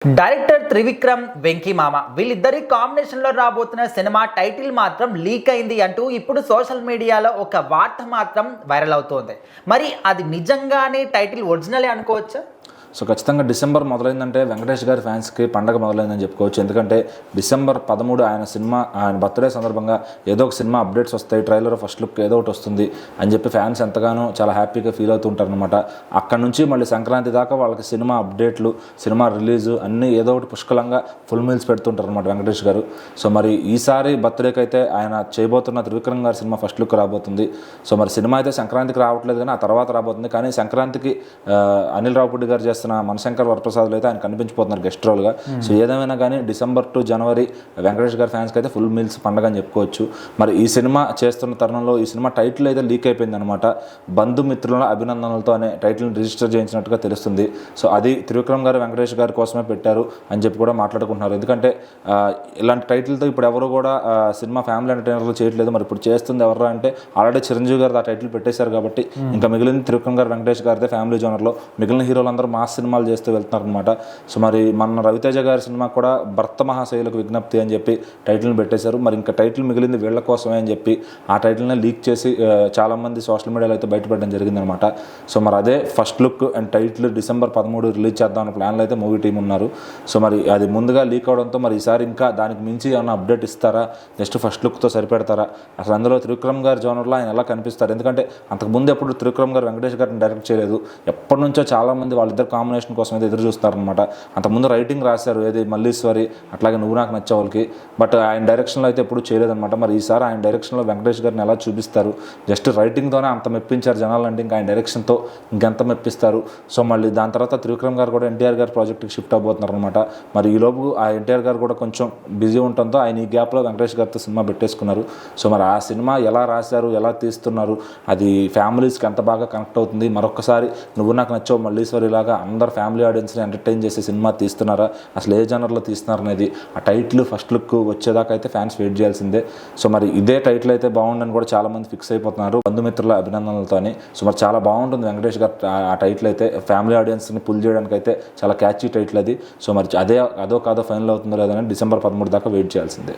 Director Trivikram, Venky మామ వీళ్ళిద్దరి కాంబినేషన్లో రాబోతున్న సినిమా టైటిల్ మాత్రం లీక్ అయింది అంటూ ఇప్పుడు సోషల్ మీడియాలో ఒక వార్త మాత్రం వైరల్ అవుతోంది. మరి అది నిజంగానే టైటిల్ ఒరిజినలే అనుకోవచ్చా? సో ఖచ్చితంగా డిసెంబర్ మొదలైందంటే వెంకటేష్ గారి ఫ్యాన్స్కి పండగ మొదలైందని చెప్పుకోవచ్చు. ఎందుకంటే డిసెంబర్ 13 ఆయన బర్త్డే సందర్భంగా ఏదో ఒక సినిమా అప్డేట్స్ వస్తాయి, ట్రైలర్ ఫస్ట్ లుక్ ఏదో ఒకటి వస్తుంది అని చెప్పి ఫ్యాన్స్ ఎంతగానో చాలా హ్యాపీగా ఫీల్ అవుతూ ఉంటారనమాట. అక్కడ నుంచి మళ్ళీ సంక్రాంతి దాకా వాళ్ళకి సినిమా అప్డేట్లు, సినిమా రిలీజు అన్నీ ఏదో ఒకటి పుష్కలంగా ఫుల్ మీల్స్ పెడుతుంటారు అనమాట వెంకటేష్ గారు. సో మరి ఈసారి బర్త్డేకి అయితే ఆయన చేయబోతున్న త్రివిక్రమ్ గారి సినిమా ఫస్ట్ లుక్ రాబోతుంది. సో మరి సినిమా అయితే సంక్రాంతికి రావట్లేదు కానీ ఆ తర్వాత రాబోతుంది. కానీ సంక్రాంతికి అనిల్ రావుపూడి గారు చేస్తున్న మనశంకర్ వరప్రసాద్లో అయితే ఆయన కనిపించిపోతున్నారు గెస్ట్ రోల్గా. సో ఏదేమైనా కానీ డిసెంబర్ టు జనవరి వెంకటేష్ గారి ఫ్యాన్స్కి అయితే ఫుల్ మీల్స్ పండగ అని చెప్పుకోవచ్చు. మరి ఈ సినిమా చేస్తున్న తరుణంలో ఈ సినిమా టైటిల్ అయితే లీక్ అయిపోయింది అనమాట. బంధుమిత్రుల అభినందనలతో అనే టైటిల్ని రిజిస్టర్ చేయించినట్టుగా తెలుస్తుంది. సో అది త్రివిక్రమ్ గారు వెంకటేష్ గారి కోసమే పెట్టారు అని చెప్పి కూడా మాట్లాడుకుంటున్నారు. ఎందుకంటే ఇలాంటి టైటిల్తో ఇప్పుడు ఎవరు కూడా సినిమా ఫ్యామిలీ ఎంటర్టైనర్లు చేయట్లేదు. మరి ఇప్పుడు చేస్తుంది ఎవరు అంటే ఆల్రెడీ చిరంజీవి గారు ఆ టైటిల్ పెట్టేశారు కాబట్టి ఇంకా మిగిలింది త్రివిక్రమ్ గారు వెంకటేష్ గారితే ఫ్యామిలీ జోనర్లో. మిగిలిన హీరోలందరూ మాస్ సినిమాలు చేస్తూ వెళ్తున్నారనమాట. సో మరి మన రవితేజ గారి సినిమా కూడా భర్త మహాశైలకు విజ్ఞప్తి అని చెప్పి టైటిల్ని పెట్టేశారు. మరి ఇంకా టైటిల్ మిగిలింది వీళ్ళ కోసమే అని చెప్పి ఆ టైటిల్ని లీక్ చేసి చాలామంది సోషల్ మీడియాలో అయితే బయటపడడం జరిగిందనమాట. సో మరి అదే first look and title December 13 release చేద్దామన్న ప్లాన్లో అయితే మూవీ టీం ఉన్నారు. సో మరి అది ముందుగా లీక్ అవడంతో మరి ఈసారి ఇంకా దానికి మించి ఏమైనా అప్డేట్ ఇస్తారా, జస్ట్ ఫస్ట్ లుక్తో సరిపెడతారా, అసలు అందులో త్రివిక్రమ్ గారి జోనర్లో ఆయన ఎలా కనిపిస్తారు? ఎందుకంటే అంతకుముందు ఎప్పుడు త్రివిక్రమ్ గారు వెంకటేష్ గారిని డైరెక్ట్ చేయలేదు. ఎప్పటి నుంచో చాలామంది వాళ్ళిద్దరు కాంబినేషన్ కోసం అయితే ఎదురు చూస్తారనమాట. అంతకుముందు రైటింగ్ రాశారు, ఏది మల్లీశ్వరి, అట్లాగే నువ్వు నాకు నచ్చే వాళ్ళకి. బట్ ఆయన డైరెక్షన్లో అయితే ఎప్పుడు చేయలేదన్నమాట. మరి ఈసారి ఆయన డైరెక్షన్లో వెంకటేష్ గారిని ఎలా చూపిస్తారు? జస్ట్ రైటింగ్తోనే అంత మెప్పించారు జనాలంటే ఇంకా ఆయన డైరెక్షన్తో ఇంకెంత మెప్పిస్తారు? సో మళ్ళీ దాని తర్వాత త్రివిక్రమ్ గారు కూడా ఎన్టీఆర్ గారి ప్రాజెక్ట్కి షిఫ్ట్ అవబోతున్నారు అనమాట. మరి ఈలోపు ఆ ఎన్టీఆర్ గారు కూడా కొంచెం బిజీ ఉండటంతో ఆయన ఈ గ్యాప్లో వెంకటేష్ గారితో సినిమా పెట్టేసుకున్నారు. సో మరి ఆ సినిమా ఎలా రాశారు, ఎలా తీస్తున్నారు, అది ఫ్యామిలీస్కి ఎంత బాగా కనెక్ట్ అవుతుంది? మరొకసారి నువ్వు నాకు నచ్చావు మల్లీశ్వరి లాగా అందరు ఫ్యామిలీ ఆడియన్స్ని ఎంటర్టైన్ చేసే సినిమా తీస్తున్నారా, అసలు ఏ జనర్లో తీస్తున్నారు అనేది ఆ టైటిల్ ఫస్ట్ లుక్ వచ్చేదాకా అయితే ఫ్యాన్స్ వెయిట్ చేయాల్సిందే. సో మరి ఇదే టైటిల్ అయితే బాగుండని కూడా చాలామంది ఫిక్స్ అయిపోతున్నారు బంధుమిత్రుల అభినందనలతోని. సో మరి చాలా బాగుంటుంది వెంకటేష్ గారు ఆ టైటిల్ అయితే ఫ్యామిలీ ఆడియన్స్ని పుల్ చేయడానికి అయితే చాలా క్యాచీ టైటిల్ అది. సో మరి అదో కాదో ఫైనల్ అవుతుందో లేదని డిసెంబర్ 13 దాకా వెయిట్ చేయాల్సిందే.